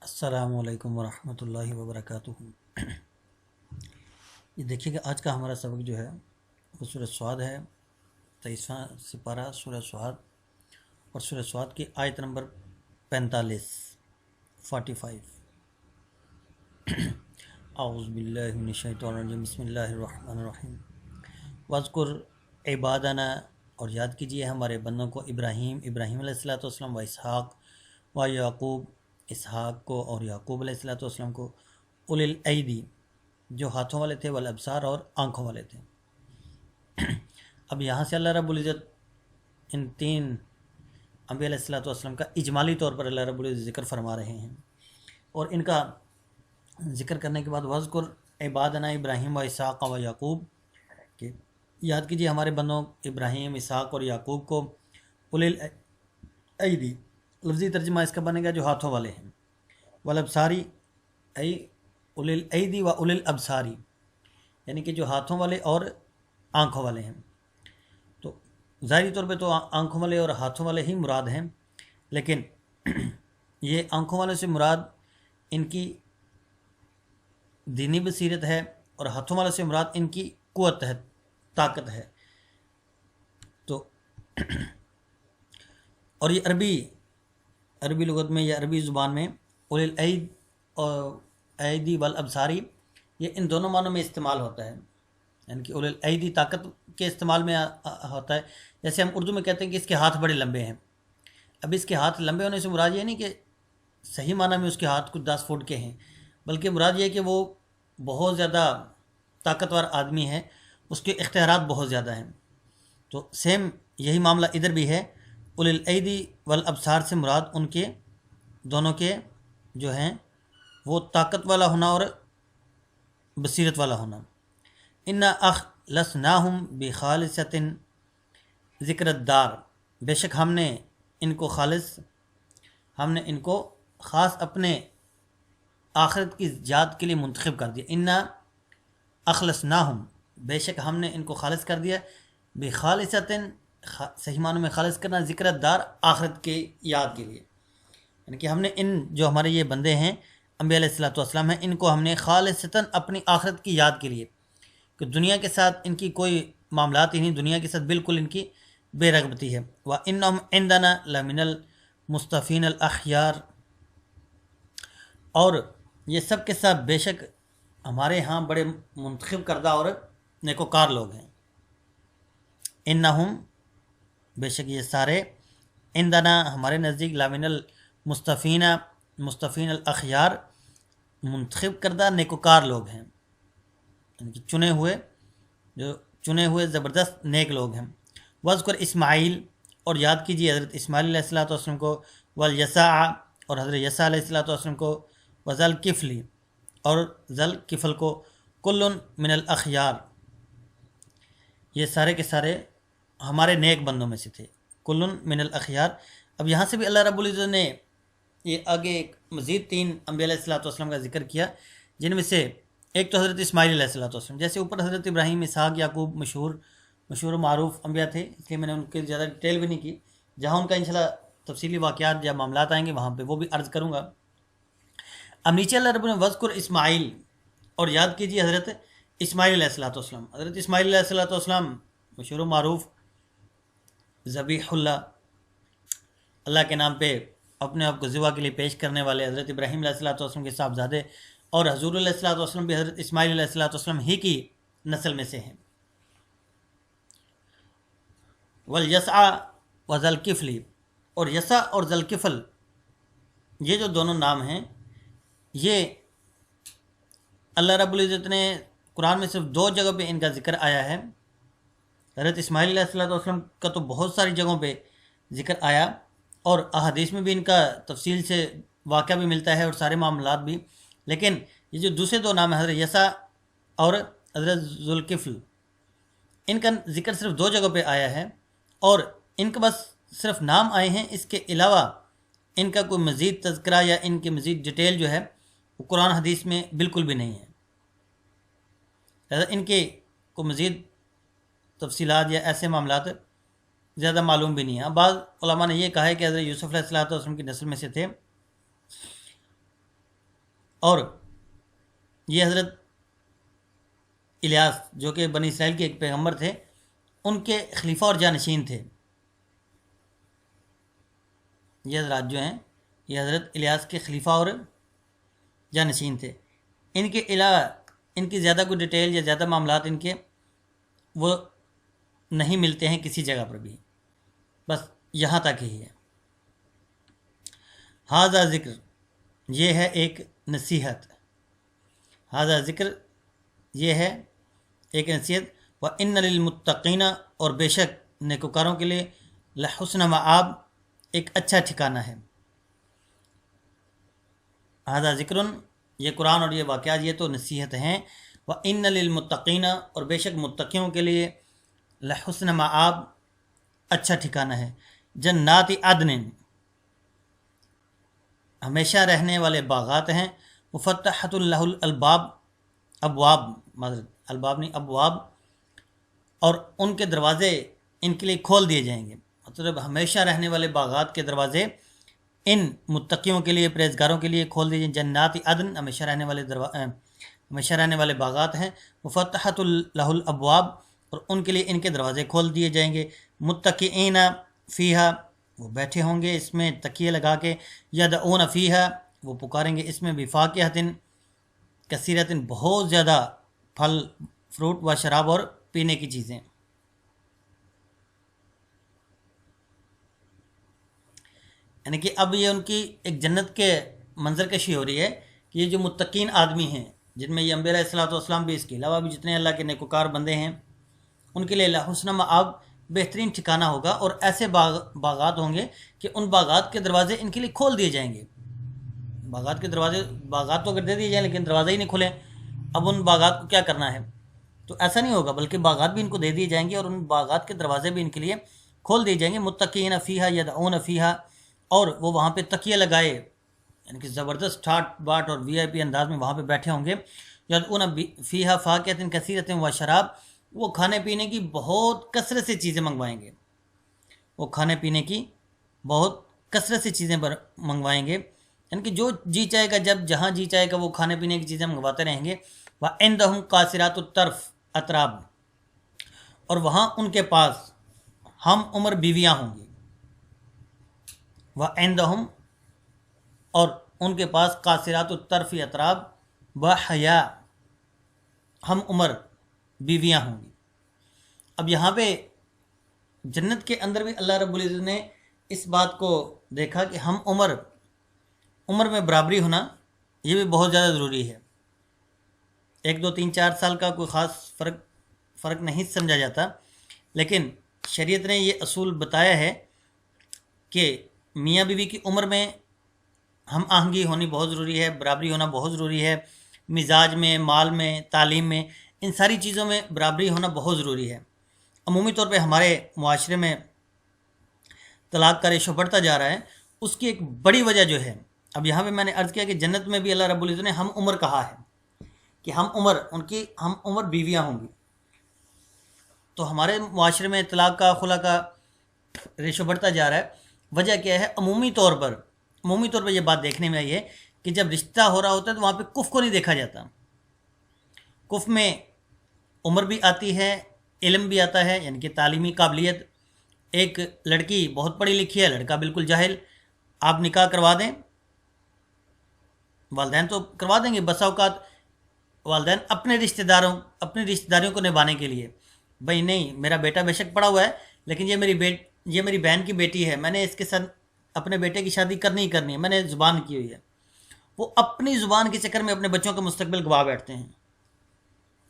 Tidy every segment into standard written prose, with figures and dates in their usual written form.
السلام علیکم ورحمۃ اللہ وبرکاتہ۔ یہ دیکھیے کہ آج کا ہمارا سبق جو ہے وہ سورہ صاد ہے، 23واں سپارہ سورہ صاد، اور سورہ صاد کی آیت نمبر 45 اعوذ باللہ من الشیطان الرجیم، بسم اللہ الرحمن الرحیم۔ واذکر عبادنا، اور یاد کیجیے ہمارے بندوں کو، ابراہیم علیہ السلام و اسحاق و یعقوب، اسحاق کو اور یعقوب علیہ السلام کو، اولی الایدی، جو ہاتھوں والے تھے، والابصار، اور آنکھوں والے تھے۔ اب یہاں سے اللہ رب العزت ان تین انبیاء علیہ السلام کا اجمالی طور پر اللہ رب العزت ذکر فرما رہے ہیں، اور ان کا ذکر کرنے کے بعد وذکر عبادنا ابراہیم و اسحاق و یعقوب، کہ یاد کیجیے ہمارے بندوں ابراہیم، اسحاق اور یعقوب کو، اولی الایدی، لفظی ترجمہ اس کا بنے گا جو ہاتھوں والے ہیں، والابصاری ای اولی الایدی و اولی الابصاری، یعنی کہ جو ہاتھوں والے اور آنکھوں والے ہیں۔ تو ظاہری طور پہ تو آنکھوں والے اور ہاتھوں والے ہی مراد ہیں، لیکن یہ آنکھوں والے سے مراد ان کی دینی بصیرت ہے، اور ہاتھوں والے سے مراد ان کی قوت ہے، طاقت ہے۔ تو اور یہ عربی لغت میں یا عربی زبان میں اولی العید اور ایدی والابصاری، یہ ان دونوں معنوں میں استعمال ہوتا ہے، یعنی کہ اولی الایدی طاقت کے استعمال میں ہوتا ہے، جیسے ہم اردو میں کہتے ہیں کہ اس کے ہاتھ بڑے لمبے ہیں۔ اب اس کے ہاتھ لمبے ہونے سے مراد یہ نہیں کہ صحیح معنی میں اس کے ہاتھ کچھ 10 فٹ کے ہیں، بلکہ مراد یہ کہ وہ بہت زیادہ طاقتور آدمی ہے، اس کے اختیارات بہت زیادہ ہیں۔ تو سیم یہی معاملہ ادھر بھی ہے، اولی الایدی والابصار سے مراد ان کے دونوں کے جو ہیں وہ طاقت والا ہونا اور بصیرت والا ہونا۔ انا اخلصناہم بخالصۃ ذکر الدار، بے شک ہم نے ان کو خاص اپنے آخرت کی یاد کے لیے منتخب کر دیا۔ انا اخلصناہم، بے شک ہم نے ان کو خالص کر دیا، بخالصۃ، صحیح معنوں میں خالص کرنا، ذکر الدار، آخرت کی یاد کے لیے، یعنی کہ ہم نے ان جو ہمارے یہ بندے ہیں انبیاء علیہ السلام ہیں، ان کو ہم نے خالصتاً اپنی آخرت کی یاد کے لیے، کہ دنیا کے ساتھ ان کی کوئی معاملات ہی نہیں، دنیا کے ساتھ بالکل ان کی بے رغبتی ہے۔ وَإِنَّهُمْ عِنْدَنَا لَمِنَ الْمُصْطَفِينَ الْأَخْيَارِ، اور یہ سب کے ساتھ بے شک ہمارے ہاں بڑے منتخب کردہ اور نیکوکار لوگ ہیں۔ انہم، بے شک یہ سارے، عندنا، ہمارے نزدیک، لامن المصطفین الاخیار، منتخب کردہ نیکوکار لوگ ہیں، یعنی کہ چنے ہوئے زبردست نیک لوگ ہیں۔ وذکر اسماعیل، اور یاد کیجیے حضرت اسماعیل علیہ السلام کو، والیسع، اور حضرت یسع علیہ السلام کو، وذوالکفل، اور ذوالکفل کو، کل من الاخیار، یہ سارے کے سارے ہمارے نیک بندوں میں سے تھے، کل من الاخیار۔ اب یہاں سے بھی اللہ رب العزت نے یہ آگے ایک مزید 3 انبیاء علیہ السلام کا ذکر کیا، جن میں سے ایک تو حضرت اسماعیل علیہ السلام، جیسے اوپر حضرت ابراہیم، اسحاق، یعقوب مشہور و معروف انبیاء تھے، اس لیے میں نے ان کے زیادہ ڈیٹیل بھی نہیں کی، جہاں ان کا انشاءاللہ تفصیلی واقعات یا معاملات آئیں گے وہاں پہ وہ بھی عرض کروں گا۔ اب نیچے اللہ رب نے وذکر اسماعیل، اور یاد کیجیے حضرت اسماعیل علیہ السلام۔ حضرت اسماعیل علیہ السلام مشہور و معروف ذبیح اللہ کے نام پہ اپنے آپ کو ذبح کے لیے پیش کرنے والے حضرت ابراہیم علیہ السلام کے صاحبزادے، اور حضور علیہ السلام بھی حضرت اسماعیل علیہ السلام ہی کی نسل میں سے ہیں۔ والیسع و ذوالکفل، اور یسع اور ذوالکفل، یہ جو دونوں نام ہیں، یہ اللہ رب العزت نے قرآن میں صرف 2 جگہ پہ ان کا ذکر آیا ہے۔ حضرت اسماعیل علیہ السلام کا تو بہت ساری جگہوں پہ ذکر آیا، اور احادیث میں بھی ان کا تفصیل سے واقعہ بھی ملتا ہے اور سارے معاملات بھی، لیکن یہ جو دوسرے 2 نام ہیں حضرت یسع اور حضرت ذوالکفل، ان کا ذکر صرف 2 جگہ پہ آیا ہے، اور ان کا بس صرف نام آئے ہیں، اس کے علاوہ ان کا کوئی مزید تذکرہ یا ان کی مزید ڈیٹیل جو ہے وہ قرآن حدیث میں بالکل بھی نہیں ہے، لہذا ان کے کوئی مزید تفصیلات یا ایسے معاملات زیادہ معلوم بھی نہیں ہیں۔ بعض علماء نے یہ کہا ہے کہ حضرت یوسف علیہ السلام کی نسل میں سے تھے، اور یہ حضرت الیاس جو کہ بنی اسرائیل کے ایک پیغمبر تھے، ان کے خلیفہ اور جانشین تھے۔ یہ حضرات جو ہیں یہ حضرت الیاس کے خلیفہ اور جانشین تھے۔ ان کے علاوہ ان کی زیادہ کوئی ڈیٹیل یا زیادہ معاملات ان کے وہ نہیں ملتے ہیں کسی جگہ پر بھی، بس یہاں تک ہی ہے۔ ھذا ذکر، یہ ہے ایک نصیحت، ھذا ذکر یہ ہے ایک نصیحت، وَإِنَّ لِلْمُتَّقِينَ، اور بے شک نیکوکاروں کے لیے، لحسن مآب، ایک اچھا ٹھکانہ ہے۔ ھذا ذکر، یہ قرآن اور یہ واقعات یہ تو نصیحت ہیں۔ وَإِنَّ لِلْمُتَّقِينَ، اور بے شک متقیوں کے لیے، لحسن مآب، اچھا ٹھکانہ ہے۔ جنات عدن، ہمیشہ رہنے والے باغات ہیں۔ مفتحۃ لہ الالباب، ابواب، معذرت الباب نہیں ابواب، اور ان کے دروازے ان کے لیے کھول دیے جائیں گے، مطلب ہمیشہ رہنے والے باغات کے دروازے ان متقیوں کے لیے، پرہیزگاروں کے لیے کھول دیے جائیں۔ جنات عدن، ہمیشہ رہنے والے باغات ہیں۔ مفتحۃ لہ الابواب، اور ان کے لیے ان کے دروازے کھول دیے جائیں گے۔ متکئین فیہا، وہ بیٹھے ہوں گے اس میں تکیے لگا کے۔ یدعون فیہا، وہ پکاریں گے اس میں، بفاکہۃ کثیرۃ، بہت زیادہ پھل فروٹ، و شراب، اور پینے کی چیزیں۔ یعنی کہ اب یہ ان کی ایک جنت کے منظر کشی ہو رہی ہے کہ یہ جو متقین آدمی ہیں، جن میں یہ انبیاء علیہ الصلوۃ والسلام بھی، اس کے علاوہ بھی جتنے اللہ کے نیکوکار بندے ہیں، ان کے لیے لحسن مآب، بہترین ٹھکانہ ہوگا، اور ایسے باغات ہوں گے کہ ان باغات کے دروازے ان کے لیے کھول دیے جائیں گے۔ باغات کے دروازے، باغات تو اگر دے دیے جائیں لیکن دروازے ہی نہیں کھلیں، اب ان باغات کو کیا کرنا ہے؟ تو ایسا نہیں ہوگا، بلکہ باغات بھی ان کو دے دیے جائیں گے، اور ان باغات کے دروازے بھی ان کے لیے کھول دیے جائیں گے۔ متقین فیہا یدعون فیہا، اور وہ وہاں پہ تکیے لگائے، یعنی کہ زبردست ٹھاٹ باٹ اور وی آئی پی انداز میں وہاں پہ بیٹھے ہوں گے۔ یدعون فیہا فاکہۃ کثیرۃ و شراب، وہ کھانے پینے کی بہت کثرت سے چیزیں منگوائیں گے، وہ کھانے پینے کی بہت کثرت سے چیزیں منگوائیں گے، یعنی کہ جو جی چاہے گا، جب جہاں جی چاہے گا وہ کھانے پینے کی چیزیں منگواتے رہیں گے۔ وَعِندَهُمْ قَاصِرَاتُ الطَّرْفِ اطراب، اور وہاں ان کے پاس ہم عمر بیویاں ہوں گی۔ وَعِندَهُمْ، اور ان کے پاس، قاصرات الطرف اطراب، بحیا، ہم عمر بیویاں ہوں گی۔ اب یہاں پہ جنت کے اندر بھی اللہ رب العزت نے اس بات کو دیکھا کہ ہم عمر میں برابری ہونا یہ بھی بہت زیادہ ضروری ہے۔ 1 2 3 4 سال کا کوئی خاص فرق نہیں سمجھا جاتا، لیکن شریعت نے یہ اصول بتایا ہے کہ میاں بیوی کی عمر میں ہم آہنگی ہونی بہت ضروری ہے، برابری ہونا بہت ضروری ہے، مزاج میں، مال میں، تعلیم میں، ان ساری چیزوں میں برابری ہونا بہت ضروری ہے۔ عمومی طور پہ ہمارے معاشرے میں طلاق کا ریشو بڑھتا جا رہا ہے، اس کی ایک بڑی وجہ جو ہے، اب یہاں پہ میں نے عرض کیا کہ جنت میں بھی اللہ رب العزت نے ہم عمر کہا ہے کہ ہم عمر بیویاں ہوں گی، تو ہمارے معاشرے میں طلاق کا، خلا کا ریشو بڑھتا جا رہا ہے۔ وجہ کیا ہے؟ عمومی طور پر یہ بات دیکھنے میں آئی ہے کہ جب رشتہ ہو رہا ہوتا ہے تو وہاں پہ کف کو نہیں دیکھا جاتا۔ کف میں عمر بھی آتی ہے، علم بھی آتا ہے، یعنی کہ تعلیمی قابلیت۔ ایک لڑکی بہت پڑھی لکھی ہے، لڑکا بالکل جاہل، آپ نکاح کروا دیں، والدین تو کروا دیں گے، بسا اوقات والدین اپنے رشتہ داریوں کو نبھانے کے لیے، بھائی نہیں میرا بیٹا بے شک پڑھا ہوا ہے لیکن یہ میری بہن کی بیٹی ہے، میں نے اس کے ساتھ اپنے بیٹے کی شادی کرنی ہے، میں نے زبان کی ہوئی ہے، وہ اپنی زبان کے چکر میں اپنے بچوں کا مستقبل گوا بیٹھتے ہیں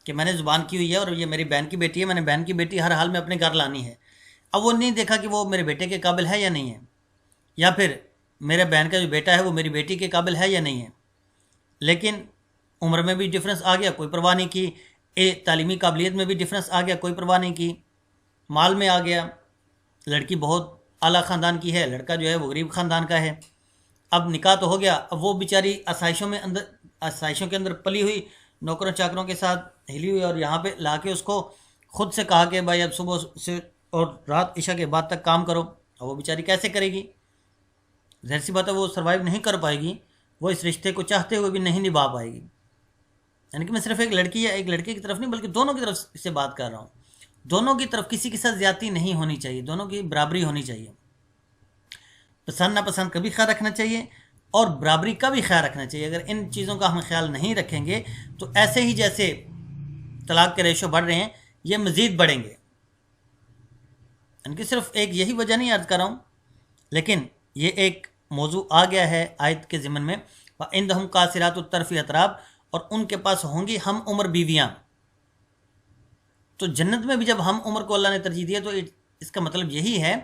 کہ میں نے زبان کی ہوئی ہے اور یہ میری بہن کی بیٹی ہے، میں نے بہن کی بیٹی ہر حال میں اپنے گھر لانی ہے۔ اب وہ نہیں دیکھا کہ وہ میرے بیٹے کے قابل ہے یا نہیں ہے، یا پھر میرے بہن کا جو بیٹا ہے وہ میری بیٹی کے قابل ہے یا نہیں ہے، لیکن عمر میں بھی ڈفرینس آ گیا، کوئی پرواہ نہیں کی، تعلیمی قابلیت میں بھی ڈفرینس آ گیا، کوئی پرواہ نہیں کی، مال میں آ گیا، لڑکی بہت اعلیٰ خاندان کی ہے، لڑکا جو ہے وہ غریب خاندان کا ہے۔ اب نکاح تو ہو گیا، اب وہ بیچاری آسائشوں کے اندر پلی ہوئی، نوکروں چاکروں کے ساتھ ہلی ہوئی، اور یہاں پہ لا کے اس کو خود سے کہا کہ بھائی اب صبح سے اور رات عشاء کے بعد تک کام کرو، اب وہ بیچاری کیسے کرے گی؟ ظاہر سی بات ہے وہ سروائیو نہیں کر پائے گی، وہ اس رشتے کو چاہتے ہوئے بھی نہیں نبھا پائے گی. یعنی کہ میں صرف ایک لڑکی یا ایک لڑکے کی طرف نہیں بلکہ دونوں کی طرف سے بات کر رہا ہوں. دونوں کی طرف کسی کے ساتھ زیادتی نہیں ہونی چاہیے، دونوں کی برابری ہونی چاہیے. پسند ناپسند کا بھی خیال رکھنا چاہیے اور برابری کا بھی خیال رکھنا چاہیے. اگر ان چیزوں کا ہم خیال نہیں رکھیں گے تو ایسے ہی جیسے طلاق کے ریشو بڑھ رہے ہیں یہ مزید بڑھیں گے. ان کی صرف ایک یہی وجہ نہیں عرض کر رہا ہوں، لیکن یہ ایک موضوع آ گیا ہے آیت کے ضمن میں، وَعِندَهُمْ قَاصِرَاتُ الطَّرْفِ اطراب، اور ان کے پاس ہوں گی ہم عمر بیویاں. تو جنت میں بھی جب ہم عمر کو اللہ نے ترجیح دیا تو اس کا مطلب یہی ہے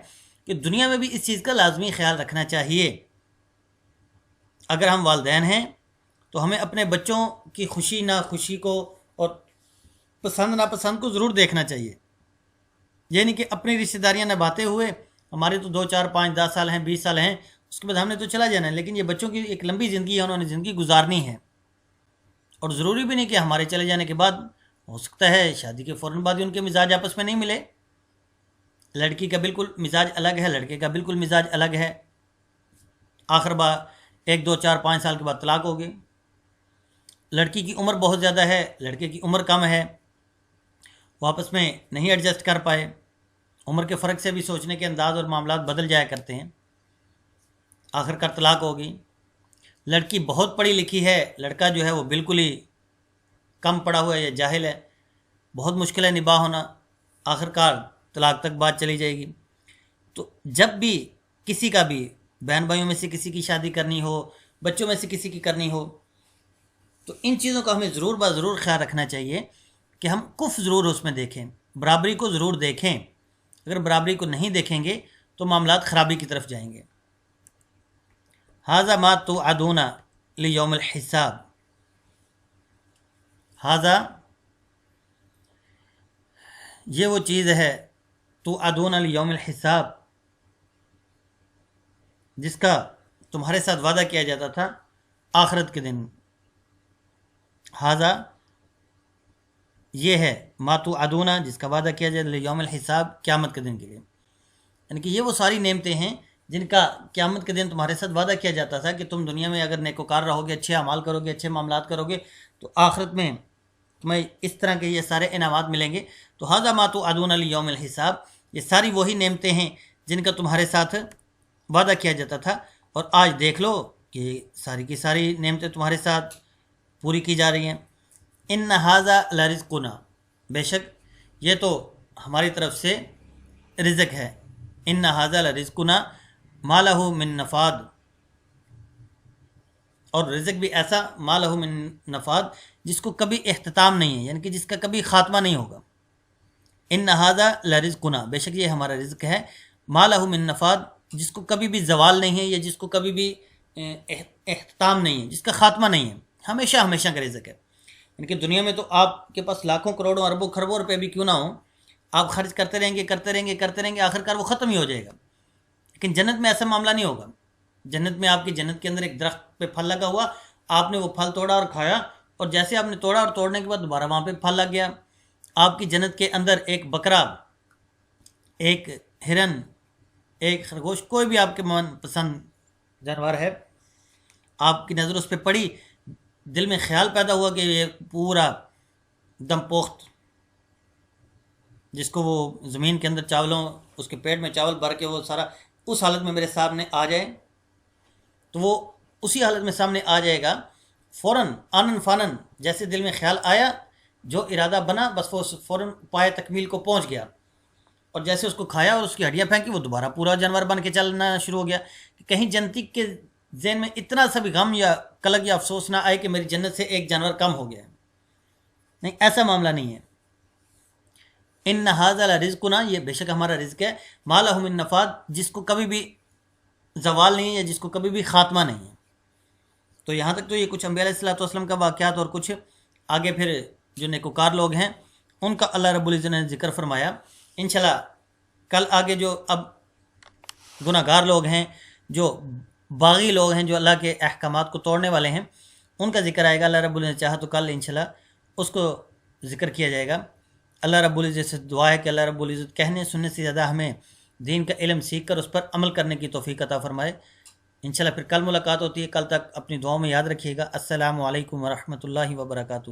کہ دنیا میں بھی اس چیز کا لازمی خیال رکھنا چاہیے. اگر ہم والدین ہیں تو ہمیں اپنے بچوں کی خوشی ناخوشی کو اور پسند ناپسند کو ضرور دیکھنا چاہیے. یعنی کہ اپنی رشتہ داریاں نبھاتے ہوئے، ہمارے تو 2 4 5 10 سال ہیں، 20 سال ہیں، اس کے بعد ہم نے تو چلا جانا ہے، لیکن یہ بچوں کی ایک لمبی زندگی ہے، انہوں نے زندگی گزارنی ہے. اور ضروری بھی نہیں کہ ہمارے چلے جانے کے بعد، ہو سکتا ہے شادی کے فوراً بعد ہی ان کے مزاج آپس میں نہیں ملے. لڑکی کا بالکل مزاج الگ ہے، لڑکے کا بالکل مزاج الگ ہے. آخر بار 1 2 4 5 سال کے بعد طلاق ہوگی. لڑکی کی عمر بہت زیادہ ہے، لڑکے کی عمر کم ہے، وہ آپس میں نہیں ایڈجسٹ کر پائے. عمر کے فرق سے بھی سوچنے کے انداز اور معاملات بدل جایا کرتے ہیں. آخر کار طلاق ہوگی. لڑکی بہت پڑھی لکھی ہے، لڑکا جو ہے وہ بالکل ہی کم پڑھا ہوا ہے یا جاہل ہے، بہت مشکل ہے نباہ ہونا. آخر کار طلاق تک بات چلی جائے گی. تو جب بھی کسی کا بھی بہن بھائیوں میں سے کسی کی شادی کرنی ہو، بچوں میں سے کسی کی کرنی ہو، تو ان چیزوں کا ہمیں ضرور خیال رکھنا چاہیے کہ ہم کف ضرور اس میں دیکھیں، برابری کو ضرور دیکھیں. اگر برابری کو نہیں دیکھیں گے تو معاملات خرابی کی طرف جائیں گے. ھذا ما توعدون لیوم الحساب، ھذا یہ وہ چیز ہے، توعدون لیوم الحساب، جس کا تمہارے ساتھ وعدہ کیا جاتا تھا آخرت کے دن. ھذا یہ ہے، ما توعدون جس کا وعدہ کیا جاتا لیوم الحساب، قیامت کے دن کے لیے. یعنی کہ یہ وہ ساری نعمتیں ہیں جن کا قیامت کے دن تمہارے ساتھ وعدہ کیا جاتا تھا کہ تم دنیا میں اگر نیکوکار رہو گے، اچھے اعمال کرو گے، اچھے معاملات کرو گے، تو آخرت میں تمہیں اس طرح کے یہ سارے انعامات ملیں گے. تو ھذا ما توعدون لیوم الحساب، یہ ساری وہی نعمتیں ہیں جن کا تمہارے ساتھ وعدہ کیا جاتا تھا. اور آج دیکھ لو کہ ساری کی ساری نعمتیں تمہارے ساتھ پوری کی جا رہی ہیں. ان ھذا لرزقنا، بے شک یہ تو ہماری طرف سے رزق ہے. ان ھذا لرزقنا ما لہ من نفاد، اور رزق بھی ایسا ما لہ من نفاد جس کو کبھی اختتام نہیں ہے، یعنی کہ جس کا کبھی خاتمہ نہیں ہوگا. ان ھذا لرزقنا، بے شک یہ ہمارا رزق ہے، ما لہ من نفاد جس کو کبھی بھی زوال نہیں ہے یا جس کو کبھی بھی اختتام نہیں ہے، جس کا خاتمہ نہیں ہے، ہمیشہ ہمیشہ کا رزق ہے. یعنی کہ دنیا میں تو آپ کے پاس لاکھوں کروڑوں اربوں خربوں روپے بھی کیوں نہ ہوں، آپ خرچ کرتے رہیں گے، آخر کار وہ ختم ہی ہو جائے گا. لیکن جنت میں ایسا معاملہ نہیں ہوگا. جنت میں آپ کی جنت کے اندر ایک درخت پہ پھل لگا ہوا، آپ نے وہ پھل توڑا اور کھایا، اور جیسے آپ نے توڑا اور توڑنے کے بعد دوبارہ وہاں پہ پھل لگ گیا. آپ کی جنت کے اندر ایک بکرا، ایک ہرن، ایک خرگوش، کوئی بھی آپ کے من پسند جانور ہے، آپ کی نظر اس پہ پڑی، دل میں خیال پیدا ہوا کہ یہ پورا دم پوخت، جس کو وہ زمین کے اندر چاولوں، اس کے پیٹ میں چاول بھر کے وہ سارا اس حالت میں میرے سامنے آ جائے، تو وہ اسی حالت میں سامنے آ جائے گا فوراً، آنن فانن، جیسے دل میں خیال آیا، جو ارادہ بنا، بس وہ فوراً پائے تکمیل کو پہنچ گیا. اور جیسے اس کو کھایا اور اس کی ہڈیاں پھینکی، وہ دوبارہ پورا جانور بن کے چلنا شروع ہو گیا. کہ کہیں جنتی کے ذہن میں اتنا سا بھی غم یا قلق یا افسوس نہ آئے کہ میری جنت سے ایک جانور کم ہو گیا. نہیں، ایسا معاملہ نہیں ہے. ان ھذا لرزقنا، یہ بے شک ہمارا رزق ہے، ما لہ من نفاد جس کو کبھی بھی زوال نہیں ہے، جس کو کبھی بھی خاتمہ نہیں ہے. تو یہاں تک تو یہ کچھ انبیاء علیہ الصلوۃ والسلام کا واقعات، اور کچھ آگے پھر جو نیکوکار لوگ ہیں ان کا اللہ رب العزت نے ذکر فرمایا. انشاءاللہ کل آگے جو اب گناہ گار لوگ ہیں، جو باغی لوگ ہیں، جو اللہ کے احکامات کو توڑنے والے ہیں، ان کا ذکر آئے گا. اللہ رب العزت چاہا تو کل انشاءاللہ اس کو ذکر کیا جائے گا. اللہ رب العزت سے دعا ہے کہ اللہ رب العزت کہنے سننے سے زیادہ ہمیں دین کا علم سیکھ کر اس پر عمل کرنے کی توفیق عطا فرمائے. انشاءاللہ پھر کل ملاقات ہوتی ہے، کل تک اپنی دعاؤں میں یاد رکھیے گا۔ السلام علیکم ورحمۃ اللہ وبرکاتہ۔